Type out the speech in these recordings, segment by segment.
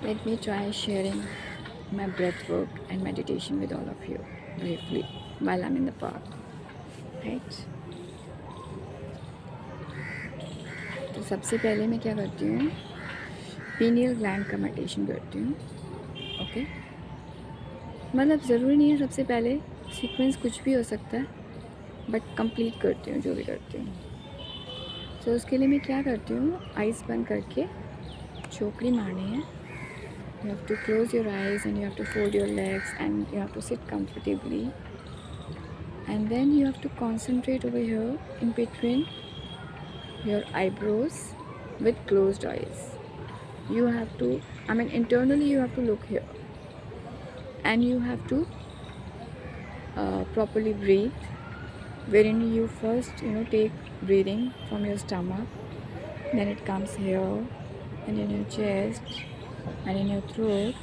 Let me try sharing my breath work and meditation with all of you briefly while I'm in the park. Right? तो सबसे पहले मैं क्या करती हूँ, पीनियल ग्लैंड का मेडिटेशन करती हूँ. ओके, मतलब ज़रूरी नहीं है सबसे पहले, सीक्वेंस कुछ भी हो सकता है, बट कंप्लीट करती हूँ जो भी करती हूँ. तो उसके लिए मैं क्या करती हूँ, आइज़ बंद करके चौकड़ी मारनी है. You have to close your eyes and you have to fold your legs and you have to sit comfortably, and then you have to concentrate over here in between your eyebrows with closed eyes. You have to, internally you have to look here, and you have to properly breathe, wherein you first take breathing from your stomach, then it comes here and in your chest and in your throat,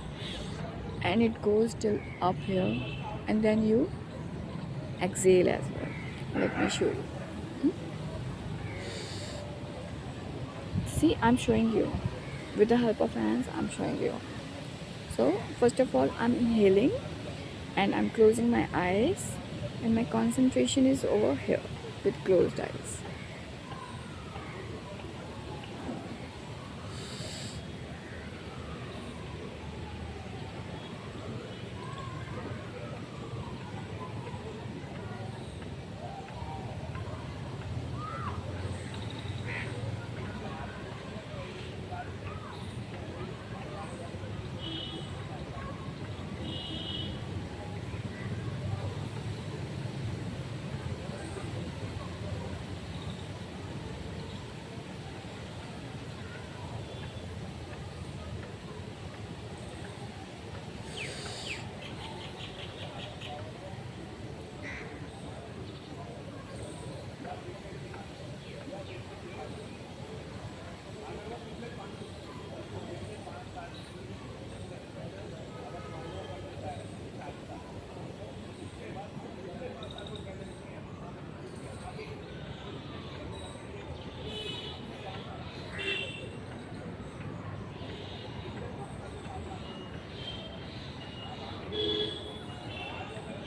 and it goes till up here, and then you exhale as well. Let me show you. See, I'm showing you with the help of hands. I'm showing you. So first of all, I'm inhaling and I'm closing my eyes, and my concentration is over here with closed eyes.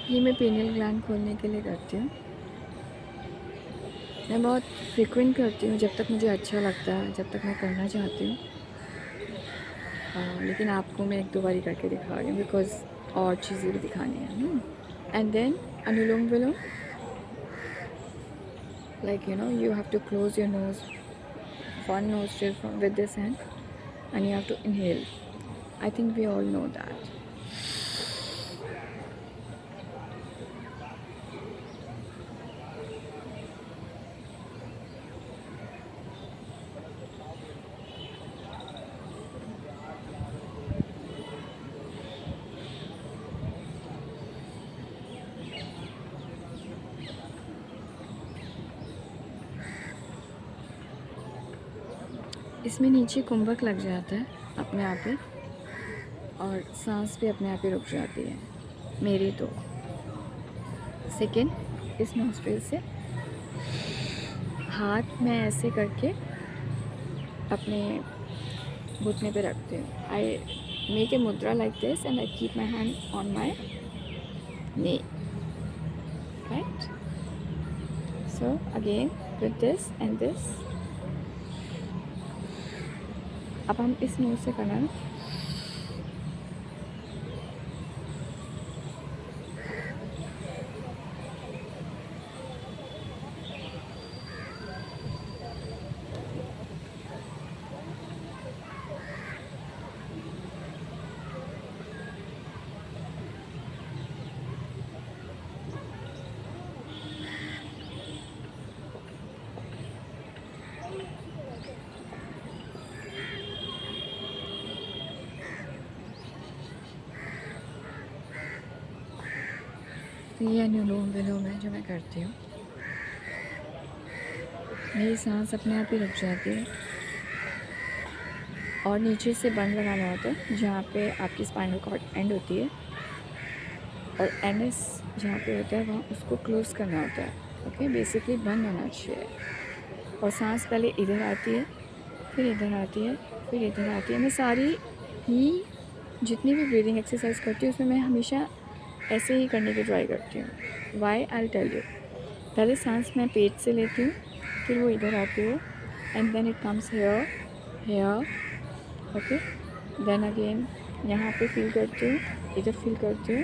ये मैं pineal gland खोलने के लिए करती हूँ. मैं बहुत frequent करती हूँ जब तक मुझे अच्छा लगता है, जब तक मैं करना चाहती हूँ. लेकिन आपको मैं एक दो बारी करके दिखा रही हूँ बिकॉज और चीज़ें भी दिखानी है ना. And then Anulom Vilom, like you have to close your nose, one nostril with this hand, and you have to inhale. I think we all know that. इसमें नीचे कुंभक लग जाता है अपने आप ही, और सांस भी अपने आप ही रुक जाती है मेरी तो. सेकेंड, इस नोस्ट्रिल से हाथ में ऐसे करके अपने घुटने पे रखती हूँ. आई मेक ए मुद्रा like this and I keep my hand on my knee. Right? So again with this and this. अब हम इस नोज से करना है. तो ये अनुलोम विलोम है जो मैं करती हूँ. मेरी सांस अपने आप ही रुक जाती है, और नीचे से बंद लगाना होता है जहाँ पे आपकी स्पाइनल कॉर्ड एंड होती है, और एनएस जहाँ पे होता है वहाँ उसको क्लोज़ करना होता है. ओके, बेसिकली बंद होना चाहिए. और सांस पहले इधर आती है, फिर इधर आती है, फिर इधर आती है. मैं सारी ही जितनी भी ब्रीदिंग एक्सरसाइज करती हूँ उसमें मैं हमेशा ऐसे ही करने की ट्राई करती हूँ। वाई आई टेल यू, पहले सांस मैं पेट से लेती हूँ, फिर वो इधर आती है and then it comes here here, okay, then again यहाँ पे फील करती हूँ, इधर फील करती हूँ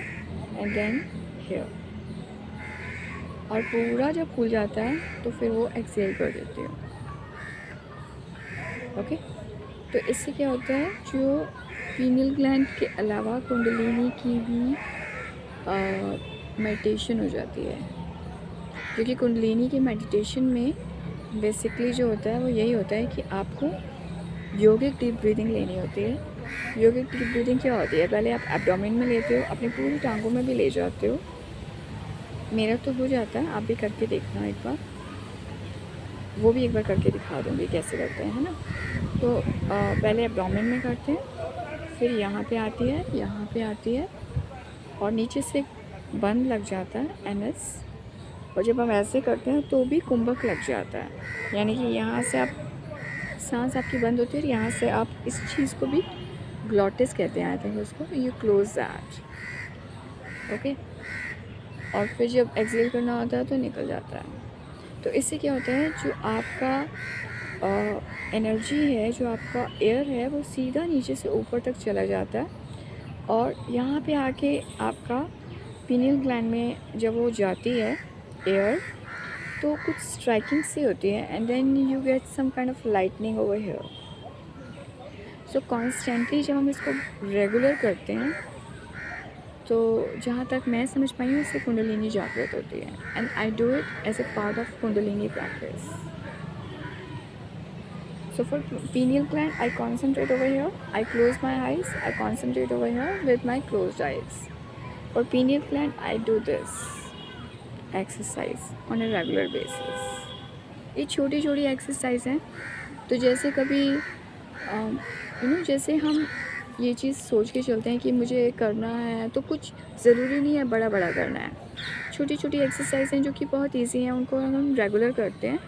एंड देन हेयर, और पूरा जब खुल जाता है तो फिर वो एक्सेल कर देती हूँ। ओके, तो इससे क्या होता है, जो पीनियल ग्लैंड के अलावा कुंडलिनी की भी मेडिटेशन हो जाती है, क्योंकि कुंडलिनी की मेडिटेशन में बेसिकली जो होता है वो यही होता है कि आपको योगिक डीप ब्रीदिंग लेनी होती है। योगिक डीप ब्रीदिंग क्या होती है, पहले आप एब्डोमेन में लेते हो, अपनी पूरी टांगों में भी ले जाते हो। मेरा तो हो जाता है, आप भी करके देखना एक बार, वो भी एक बार करके दिखा दूँगी कैसे करते हैं, है ना। तो पहले एब्डोमेन में करते हैं, फिर यहाँ पे आती है, यहाँ पे आती है और नीचे से बंद लग जाता है एनएस, और जब हम ऐसे करते हैं तो भी कुंभक लग जाता है, यानी कि यहाँ से आप सांस आपकी बंद होती है और यहाँ से आप इस चीज़ को भी ग्लॉटिस कहते हैं, आई थिंक उसको, यू क्लोज दैट, ओके। और फिर जब एक्सहेल करना होता है तो निकल जाता है। तो इससे क्या होता है, जो आपका एनर्जी है, जो आपका एयर है, वो सीधा नीचे से ऊपर तक चला जाता है, और यहाँ पे आके आपका पीनियल ग्लैंड में जब वो जाती है एयर, तो कुछ स्ट्राइकिंग सी होती है and then you get some kind of lightning over here. So constantly जब हम इसको रेगुलर करते हैं तो जहाँ तक मैं समझ पाई हूँ इससे कुंडलिनी जागृत होती है, and I do it as a part of Kundalini practice. So for pineal gland, I concentrate over here, I close my eyes, I concentrate over here with my closed eyes. For pineal gland, I do this exercise on a regular basis. ये छोटी छोटी exercise हैं, तो जैसे कभी जैसे हम ये चीज़ सोच के चलते हैं कि मुझे करना है, तो कुछ ज़रूरी नहीं है बड़ा बड़ा करना है। छोटी छोटी एक्सरसाइज हैं जो कि बहुत इजी हैं, उनको हम रेगुलर करते हैं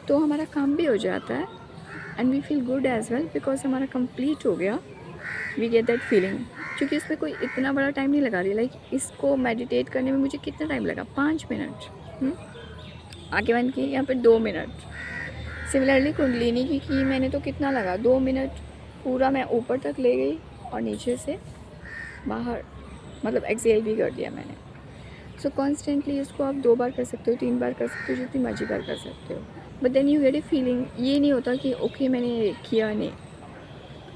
तो हमारा काम भी हो जाता है and we feel good as well, because हमारा कंप्लीट हो गया, वी गेट दैट फीलिंग। क्योंकि इसमें कोई इतना बड़ा टाइम नहीं लगा रही, लाइक इसको मेडिटेट करने में मुझे कितना टाइम लगा, 5 मिनट, आगे बंद की, यहाँ पे 2 मिनट। सिमिलरली कुंडलिनी की मैंने तो कितना लगा, 2 मिनट, पूरा मैं ऊपर तक ले गई और नीचे से बाहर, मतलब एक्सेल भी कर दिया मैंने। सो कॉन्स्टेंटली इसको आप 2 बार कर सकते हो, 3 बार कर सकते हो, जितनी मर्जी बार कर सकते हो, but then you get a feeling. ये नहीं होता कि ओके मैंने किया नहीं,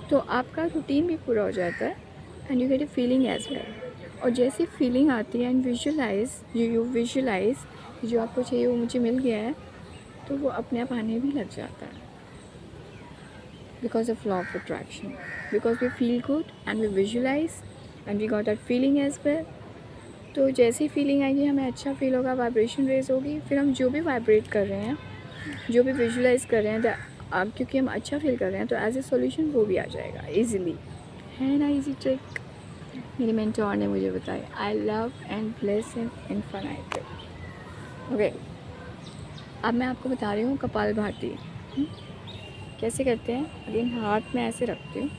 तो आपका रूटीन भी पूरा हो जाता है and you get a feeling as well. और जैसी फीलिंग आती है एंड यू विजुलाइज जो आपको चाहिए वो मुझे मिल गया है, तो वो अपने आप आने भी लग जाता है, because of law of attraction, because we feel good and we visualise and we got that feeling as well. तो जैसी फीलिंग आएगी हमें अच्छा फील होगा, वाइब्रेशन रेज होगी, फिर हम जो भी वाइब्रेट कर रहे हैं, जो भी विजुलाइज कर रहे हैं, अब क्योंकि हम अच्छा फील कर रहे हैं तो एज ए सॉल्यूशन वो भी आ जाएगा ईजिली, है ना। ईजी ट्रिक मेरी मेंटोर ने मुझे बताई। I love and bless him infinitely. Okay, अब मैं आपको बता रही हूँ कपालभाति कैसे करते हैं। अगेन हाथ में ऐसे रखती हूँ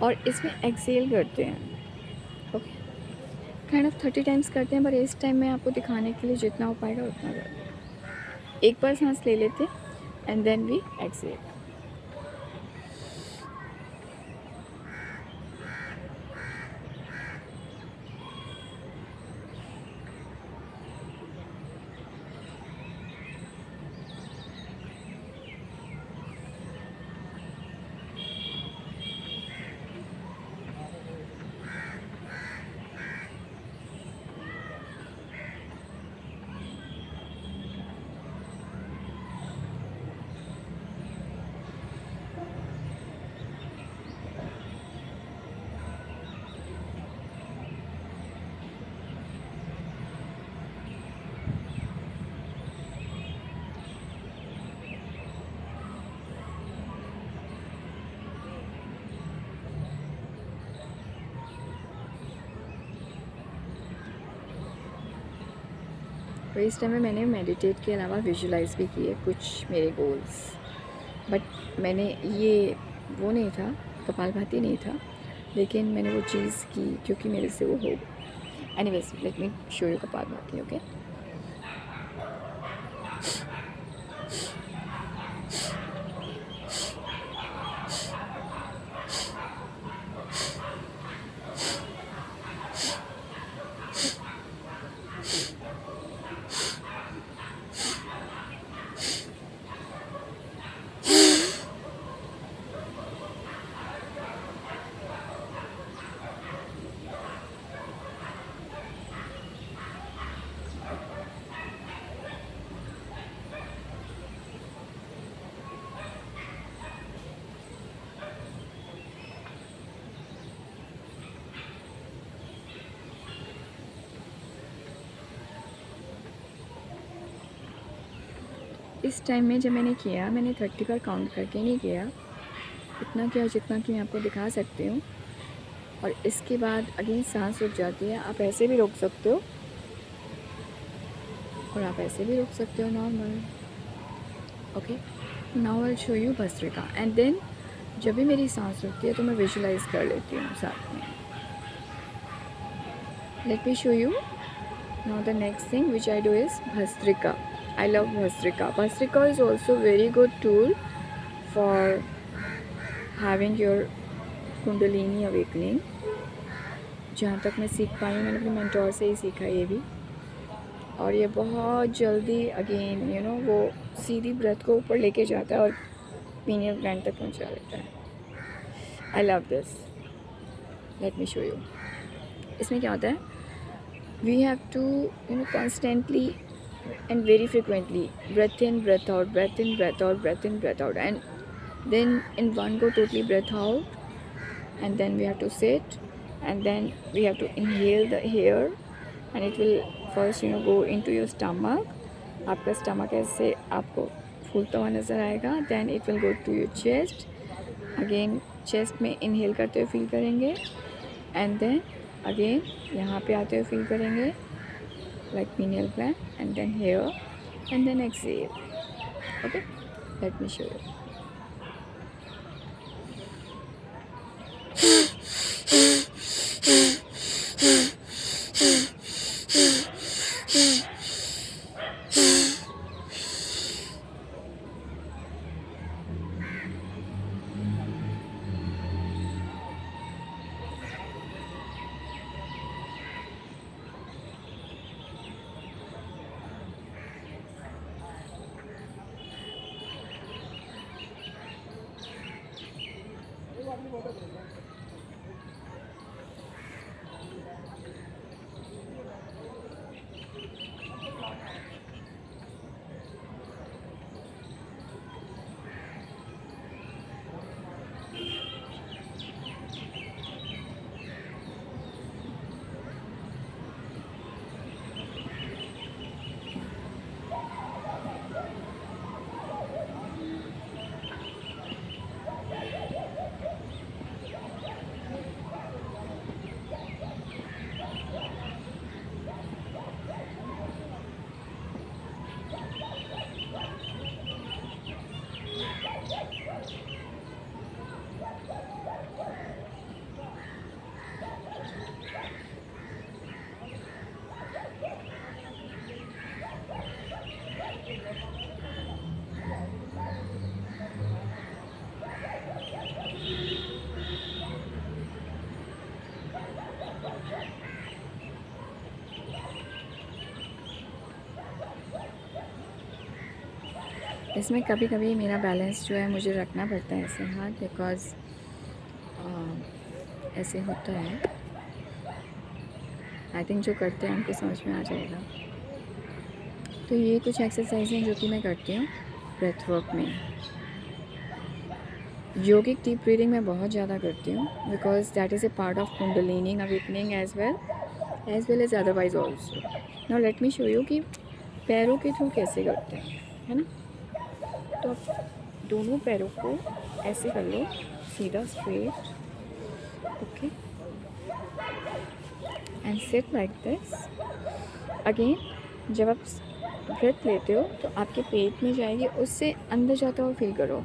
और इसमें एक्सेल करते हैं, ओके, काइंड ऑफ 30 टाइम्स करते हैं, पर इस टाइम मैं आपको दिखाने के लिए जितना हो पाएगा उतना करते हैं। एक बार सांस ले लेते हैं एंड देन वी एक्सेल। तो इस टाइम में मैंने मेडिटेट के अलावा विजुलाइज भी किए कुछ मेरे गोल्स, बट मैंने ये वो नहीं था, कपालभाति नहीं था, लेकिन मैंने वो चीज़ की क्योंकि मेरे से वो हो। Anyways late me show you kapalbhati. Okay, इस टाइम में जब मैंने किया, मैंने 30 पर काउंट करके नहीं किया, इतना किया जितना कि मैं आपको दिखा सकती हूँ। और इसके बाद अगेन सांस रुक जाती है। आप ऐसे भी रोक सकते हो और आप ऐसे भी रोक सकते हो normal. Okay, now I show you Bhastrika and then जब भी मेरी सांस रुकती है तो मैं विजुलाइज कर लेती हूँ साथ में। Late me show you now the next thing which I do is bhastrika. I love Bhastrika. Bhastrika is also very good tool for having your Kundalini awakening. जहाँ तक मैं सीख पाई हूँ, मैंने अपने मेंटोर से ही सीखा ये भी। और ये बहुत जल्दी अगेन यू नो वो सीधी ब्रेथ को ऊपर लेके जाता है और पीनियल ग्लैंड तक पहुँचा देता है। I love this. Let me show you. इसमें क्या होता है, we have to you know constantly and very frequently breath in, breath out, breath in, breath out, breath in, breath out, and then in one go totally breath out, and then we have to sit, and then we have to inhale the air, and it will first you know go into your stomach. आपका stomach ऐसे आपको फूलता हुआ नज़र आएगा, then it will go to your chest. again chest में inhale करते हुए feel करेंगे, and then again यहाँ पे आते हुए feel करेंगे like pineal gland, and then here, and then exhale. Okay, let me show you. इसमें कभी कभी मेरा बैलेंस जो है मुझे रखना पड़ता है ऐसे हाथ, बिकॉज़ ऐसे होता है। आई थिंक जो करते हैं उनको समझ में आ जाएगा। तो ये कुछ एक्सरसाइज हैं जो कि मैं करती हूँ ब्रेथ वर्क में। योगिक डीप ब्रीदिंग मैं बहुत ज़्यादा करती हूँ, because that is a part of Kundalini awakening as well as otherwise also. Now let me show you कि पैरों के थ्रू कैसे करते हैं, है ना। तो आप दोनों पैरों को ऐसे कर लो, सीधा straight, okay, and sit like this. Again जब आप ब्रेथ लेते हो तो आपके पेट में जाएगी, उससे अंदर जाता हुआ फील करो।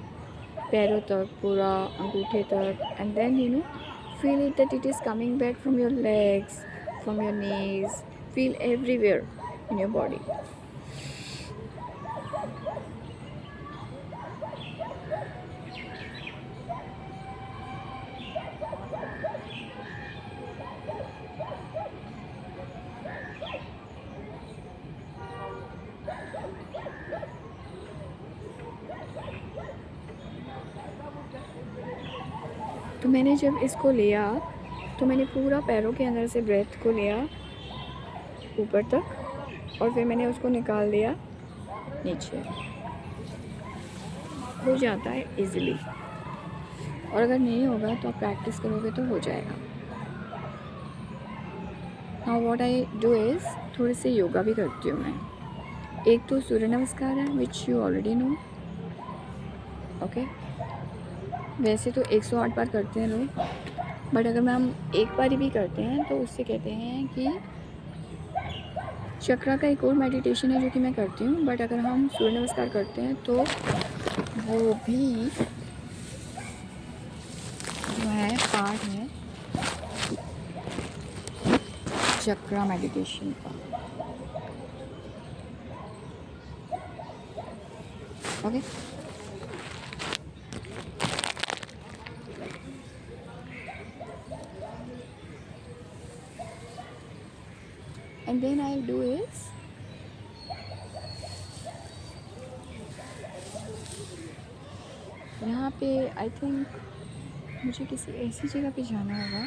पैरों तक, पूरा अंगूठे तक, and then feel it that it is coming back from your legs, from your knees, feel everywhere in your body. तो मैंने जब इसको लिया तो मैंने पूरा पैरों के अंदर से ब्रेथ को लिया ऊपर तक, और फिर मैंने उसको निकाल दिया नीचे। हो जाता है इजीली, और अगर नहीं होगा तो आप प्रैक्टिस करोगे तो हो जाएगा। Now what I do is थोड़े से योगा भी करती हूँ मैं। एक तो सूर्य नमस्कार है which you already know, okay. वैसे तो 108 बार करते हैं लोग, बट अगर हम एक बार भी करते हैं तो उससे कहते हैं कि चक्रा का एक और मेडिटेशन है जो कि मैं करती हूँ, बट अगर हम सूर्य नमस्कार करते हैं तो वो भी जो है पार्ट है चक्रा मेडिटेशन का, okay. And then I do is यहाँ पे आई थिंक मुझे किसी ऐसी जगह पे जाना होगा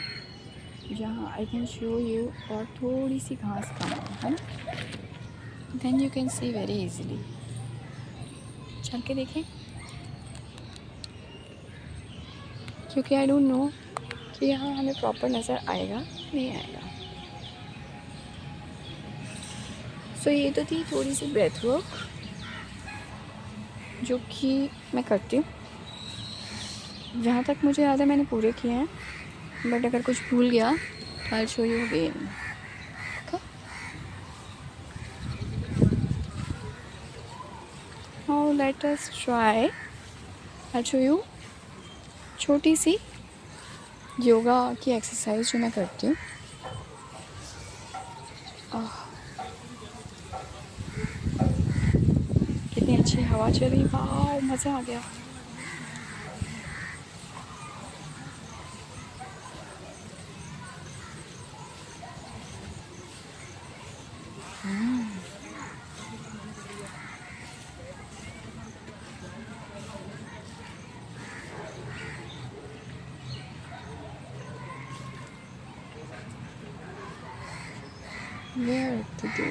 जहाँ आई कैन शो यू, और थोड़ी सी घास कम है ना, then you can see very easily. चल के देखें, क्योंकि आई डोंट नो कि यहाँ हमें प्रॉपर नज़र आएगा नहीं आएगा। सो ये तो थी थोड़ी सी ब्रेथ वर्क जो कि मैं करती हूँ। जहाँ तक मुझे याद है मैंने पूरे किए हैं, बट अगर कुछ भूल गया तो आई show you again. Now let us try, I show you छोटी सी योगा की एक्सरसाइज जो मैं करती हूँ। कितनी अच्छी हवा चली, वाह मज़ा आ गया। Where to do?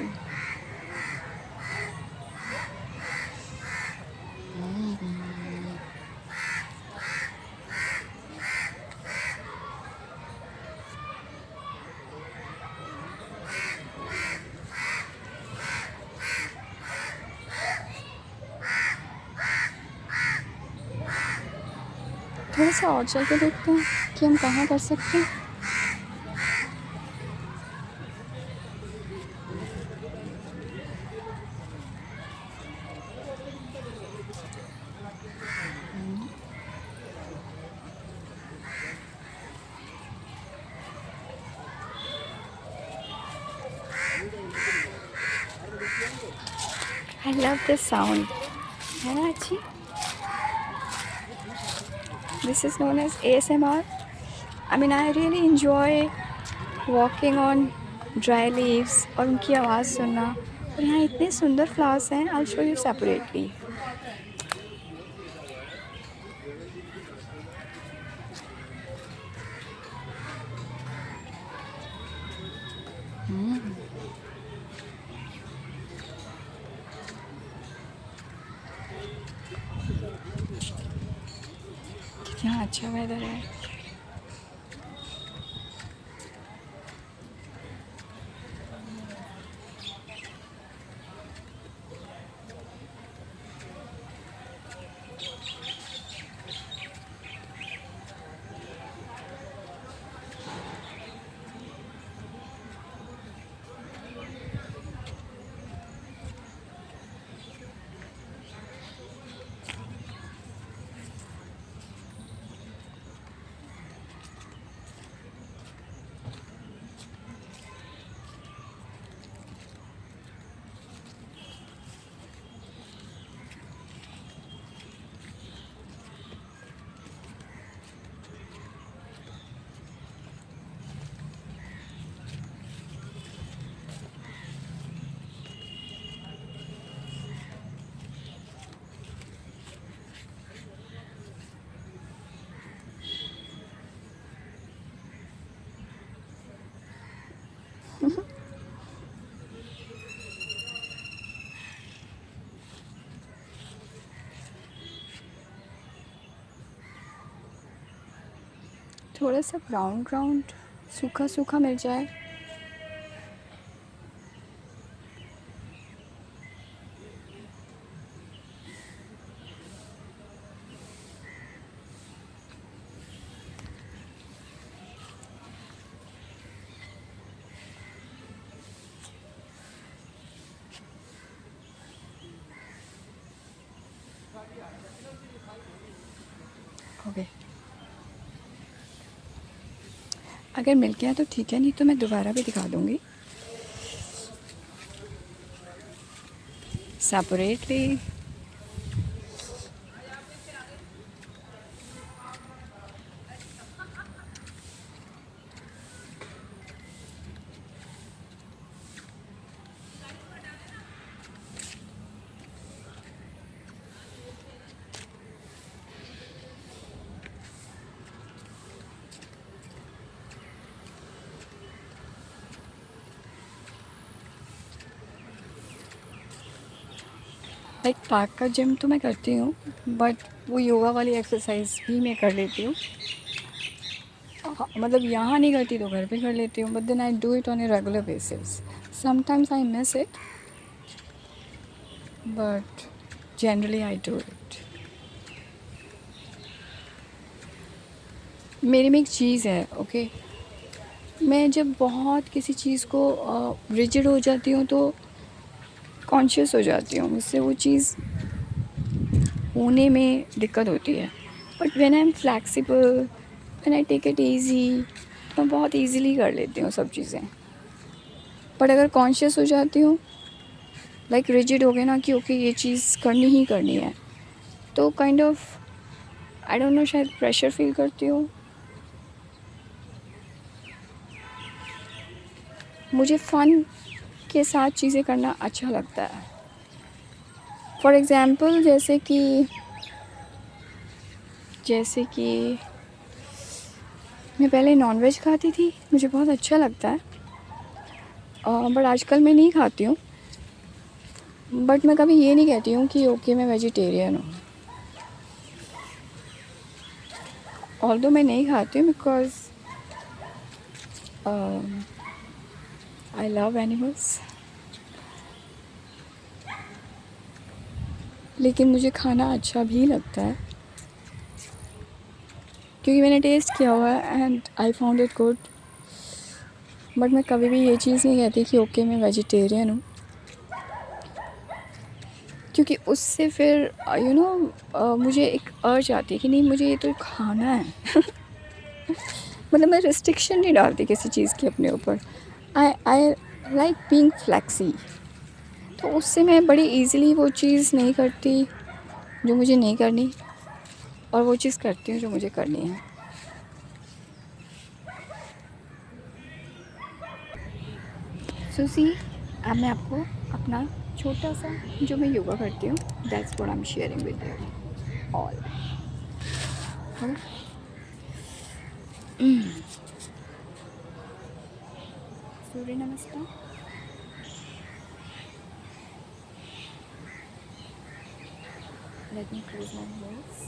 थोड़ा सा और चल के देखते हैं कि हम कहाँ कर सकते हैं। I love this sound, है ना अच्छी? This is known as ASMR. I mean, I really enjoy walking on dry leaves और उनकी आवाज़ सुनना। और यहाँ इतने सुंदर फ्लावर्स हैं, I'll show you separately. कितना अच्छा वेदर है। थोड़ा सा ब्राउन ब्राउन सूखा सूखा मिल जाए। ओके, अगर मिल गया तो ठीक है, नहीं तो मैं दोबारा भी दिखा दूँगी सेपरेटली। लाइक पार्क का जिम तो मैं करती हूँ, बट वो योगा वाली एक्सरसाइज भी मैं कर लेती हूँ। मतलब यहाँ नहीं करती तो घर पे कर लेती हूँ, but then I do it on a regular basis. Sometimes I miss it, but generally I do it. मेरे में एक चीज़ है, ओके, मैं जब बहुत किसी चीज़ को रिजिड हो जाती हूँ तो कॉन्शियस हो जाती हूँ, मुझसे वो चीज़ होने में दिक्कत होती है। But when I am flexible, when I take it easy, मैं बहुत ईजीली कर लेती हूँ सब चीज़ें। बट अगर कॉन्शियस हो जाती हूँ, लाइक रिजिड हो गए ना कि ओके ये चीज़ करनी ही करनी है, तो kind of I don't know, शायद प्रेशर फील करती हूँ। मुझे फ़न के साथ चीज़ें करना अच्छा लगता है। फॉर एग्ज़ाम्पल जैसे कि मैं पहले नॉनवेज खाती थी, मुझे बहुत अच्छा लगता है, बट आजकल मैं नहीं खाती हूँ। बट मैं कभी ये नहीं कहती हूँ कि ओके मैं वेजिटेरियन हूँ, ऑल्दो मैं नहीं खाती हूँ बिकॉज आई लव एनिमल्स, लेकिन मुझे खाना अच्छा भी लगता है क्योंकि मैंने टेस्ट किया हुआ है and I found it good. But मैं कभी भी ये चीज़ नहीं कहती कि ओके मैं वेजिटेरियन हूँ, क्योंकि उससे फिर मुझे एक अर्ज आती है कि नहीं मुझे ये तो खाना है। मतलब मैं रिस्ट्रिक्शन नहीं डालती किसी चीज़ की अपने ऊपर। आई लाइक बीइंग फ्लेक्सी, तो उससे मैं बड़ी इजीली वो चीज़ नहीं करती जो मुझे नहीं करनी, और वो चीज़ करती हूँ जो मुझे करनी है। सी, अब मैं आपको अपना छोटा सा जो मैं योगा करती हूँ, that's what I am sharing with you all. Surya namaskar. Let me close my nose.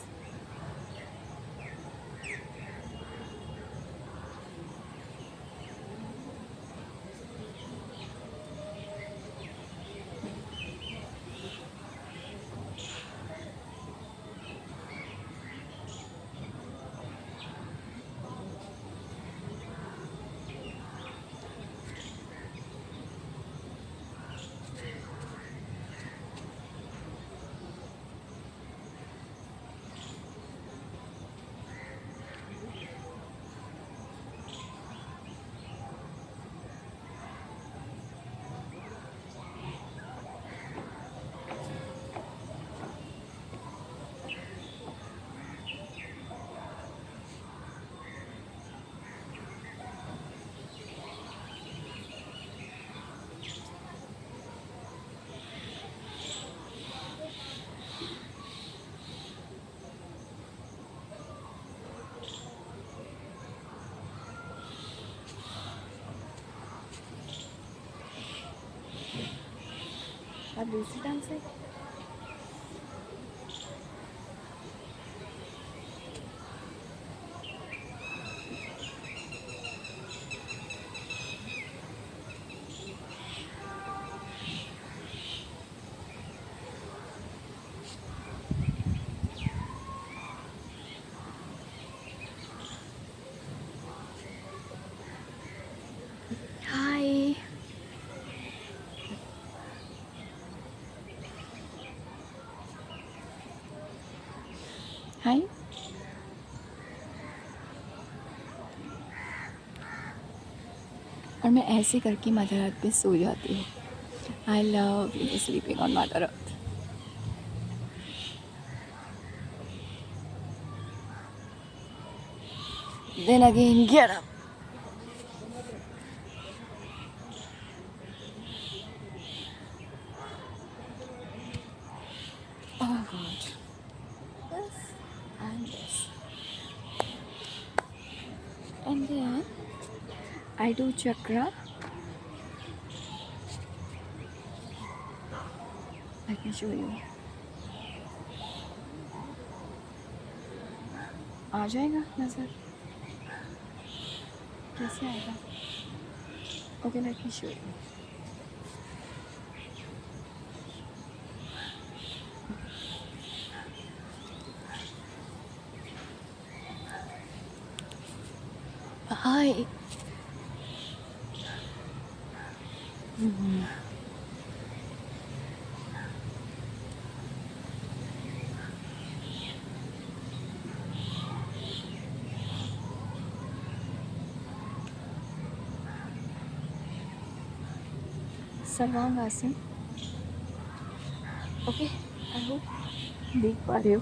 दूसरी टांग से। हाय। हाय। और मैं ऐसे करके मदर अर्थ पे सो जाती हूँ। I love sleeping on mother earth. Then again get up. Oh God. This and this. And then I do chakra. Let me show you. आ जाएगा नज़र? कैसे आएगा? Okay, let me show you. Hi. सर्वांग आसन। ओके, आई होप देख पा रहे हो।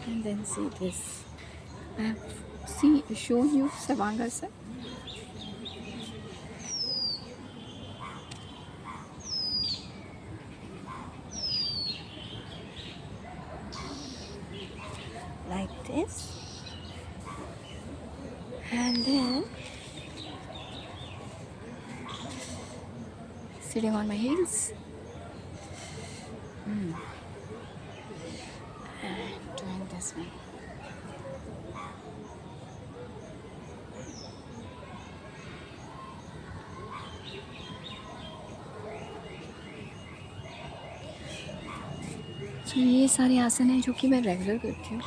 And then see this. I have shown you Savangasana. Like this. And then sitting on my heels. And doing this one. So ये सारे आसन हैं जो कि मैं रेगुलर करती हूँ।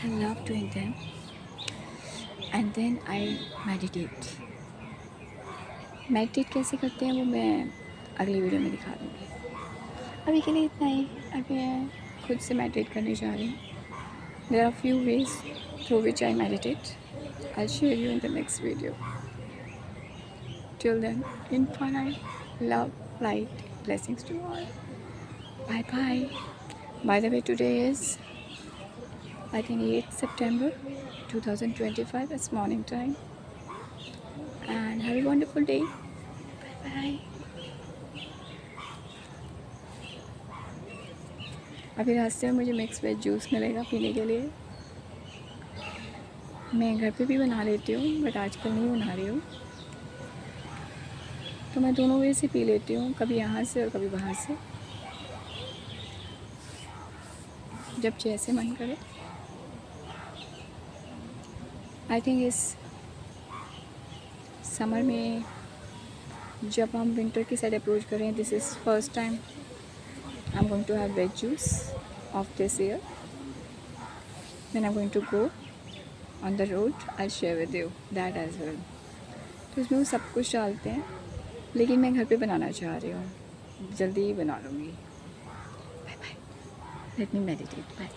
I love doing them. And then I meditate. Meditate कैसे करते हैं वो मैं अगली वीडियो में दिखा दूँगी। अभी के लिए इतना ही। अभी मैं खुद से मेडिटेट करने जा रही हूँ। There are few ways through which I meditate. I'll share you in the next video. Till then, infinite love, light, blessings to all. Bye bye. By the way, today is I think 8th September 2025. It's morning time. And have a wonderful day. Bye bye. अभी रास्ते में मुझे mix veg juice मिलेगा पीने के लिए। मैं घर पे भी बना लेती हूँ बट आजकल नहीं बना रही हूँ, तो मैं दोनों वे से पी लेती हूँ, कभी यहाँ से और कभी बाहर से, जब जैसे मन करे। आई थिंक इस समर में जब हम विंटर की साइड अप्रोच करें, this is first time I am going to have veg juice of this year. When I am going to go on the road I share with you that as well. तो इसमें वो सब कुछ डालते हैं, लेकिन मैं घर पे बनाना चाह रही हूँ, जल्दी ही बना लूँगी। Bye bye, let me meditate. Bye.